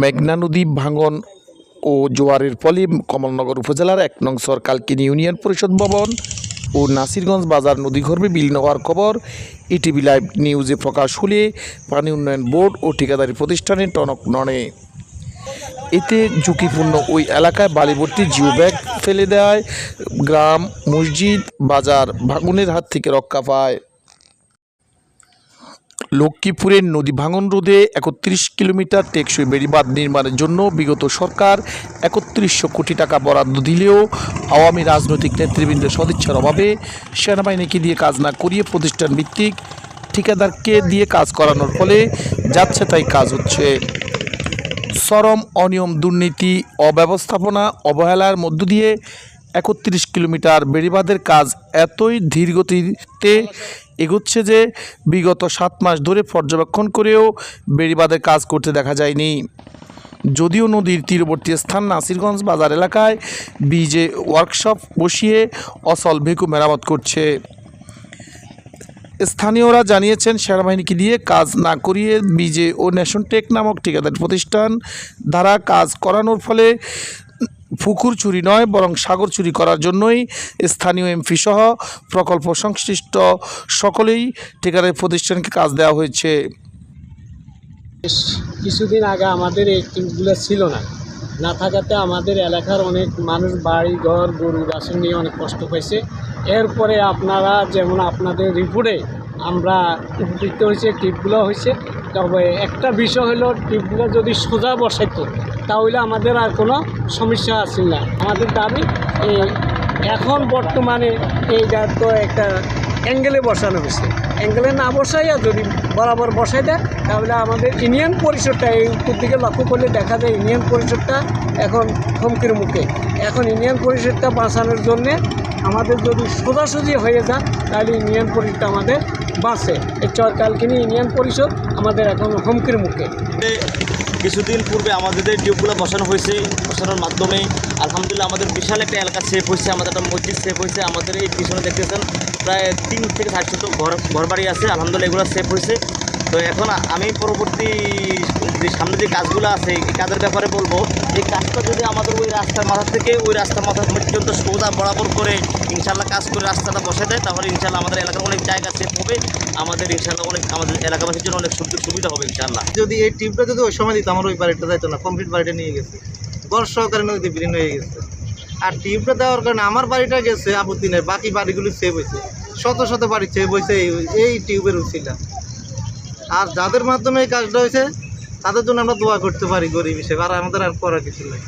মেঘনা নদী ভাঙন ও জোয়ারের ফলে কমলনগর উপজেলার ১ নং সরকালকিনি ইউনিয়ন পরিষদ ভবন ও নাসিরগঞ্জ বাজার নদীগর্ভে বিলীন হওয়ার খবর ইটিভি লাইভ নিউজে প্রকাশ হলে পানি উন্নয়ন বোর্ড ও ঠিকাদারি প্রতিষ্ঠানে টনক নড়ে। এতে ঝুঁকিপূর্ণ ওই এলাকায় বালিভর্তি জিও ব্যাগ ফেলে দেওয়ায় গ্রাম, মসজিদ, বাজার ভাঙনের হাত থেকে রক্ষা পায়। লক্ষ্মীপুরের নদী ভাঙন রোধে ৩১ কিলোমিটার টেকসই বেড়িবাঁধ নির্মাণের জন্য বিগত সরকার ৩১০০ কোটি টাকা বরাদ্দ দিলেও আওয়ামী রাজনৈতিক নেতৃবৃন্দের সদিচ্ছার অভাবে সেনাবাহিনীকে দিয়ে কাজ না করিয়ে প্রতিষ্ঠান ভিত্তিক ঠিকাদারকে দিয়ে কাজ করানোর ফলে যাচ্ছে তাই কাজ হচ্ছে। চরম অনিয়ম, দুর্নীতি, অব্যবস্থাপনা, অবহেলার মধ্য দিয়ে ৩১ কিলোমিটার বেড়িবাঁধের কাজ এতই ধীরগতিতে এগোচ্ছে যে বিগত ৭ মাস ধরে পর্যবেক্ষণ করেও বেড়িবাঁধের কাজ করতে দেখা যায়নি। যদিও নদীর তীরবর্তী স্থান নাসিরগঞ্জ বাজার এলাকায় বিজে ওয়ার্কশপ বসিয়ে অচল ভেকু মেরামত করছে। স্থানীয়রা জানিয়েছেন, সেনাবাহিনীকে দিয়ে কাজ না করিয়ে বিজে ও ন্যাশনটেক নামক ঠিকাদার প্রতিষ্ঠান দ্বারা কাজ করানোর ফলে পুকুর চুরি নয় বরং সাগর চুরি করার জন্যই স্থানীয় এমপি সহ প্রকল্প সংশ্লিষ্ট সকলেই ঠিকাদার প্রতিষ্ঠানকে কাজ দেওয়া হয়েছে। কিছুদিন আগে আমাদের এই টিউবগুলো ছিল না থাকাতে আমাদের এলাকার অনেক মানুষ বাড়ি ঘর গরু বাছুর নিয়ে অনেক কষ্ট পাইছে। এরপরে আপনারা যেমন আপনাদের রিপোর্টে আমরা উপকৃত হয়েছে, টিউবগুলো হয়েছে। তবে একটা বিষয় হলো, টিউবগুলো যদি সোজা বসাইতো তাহলে আমাদের আর কোনো সমস্যা আসছিল না। আমাদের দাবি এখন বর্তমানে এইটা তো একটা অ্যাঙ্গেলে বসানো হয়েছে, অ্যাঙ্গেলে না বসাইয়া যদি বরাবর বসাই দেয় তাহলে আমাদের ইউনিয়ন পরিষদটা এই উপর দিকে লক্ষ্য করলে দেখা যায় ইউনিয়ন পরিষদটা এখন হুমকির মুখে। এখন ইউনিয়ন পরিষদটা বাঁচানোর জন্যে আমাদের যদি সোজাসুজি হয়ে যায় তাহলে ইউনিয়ন পরিষদটা আমাদের বাঁচে। এই সরকালকিনি ইউনিয়ন পরিষদ আমাদের এখন হুমকির মুখে। কিছুদিন পূর্বে আমাদের টিউবগুলো বসানো হয়েছে, বসানোর মাধ্যমে আলহামদুলিল্লাহ আমাদের বিশাল একটা এলাকা সেভ হয়েছে, আমাদের একটা মসজিদ সেভ হয়েছে। আমাদের এই পিছনে দেখতেছেন প্রায় ৩ থেকে ৪ ঘর বাড়ি আছে, আলহামদুলিল্লাহ এগুলো সেভ হয়েছে। তো এখন আমি পরবর্তী যে সামনে যে কাজগুলো আছে এই কাজের ব্যাপারে বলবো। এই কাজটা যদি আমাদের ওই রাস্তার মাথা থেকে ওই রাস্তার মাথা পর্যন্ত সোজা বরাবর করে ইনশাল্লাহ কাজ করে রাস্তাটা বসে দেয়, তাহলে ইনশাল্লাহ আমাদের এলাকার অনেক জায়গা সেভ হবে, আমাদের ইনশাল্লাহ অনেক আমাদের এলাকাবাসীর জন্য অনেক সুবিধা হবে ইনশাল্লাহ। যদি এই টিউবটা যদি ওই সময় দিত আমার ওই বাড়িটা যাইতো না, কমপ্লিট বাড়িটা নিয়ে গেছে, ঘর সহকারে নদীতে বিলীন হয়ে গেছে। আর টিউবটা দেওয়ার কারণে আমার বাড়িটা গেছে, আপত্তি নেই, বাকি বাড়িগুলি সেভ হয়েছে, শত শত বাড়ি সেভ হয়েছে এই টিউবের উচিলা। আর যাদের মাধ্যমে এই কাজটা হয়েছে তাদের জন্য আমরা দোয়া করতে পারি গরিব হিসেবে, আর আমাদের আর করার কিছু নেই।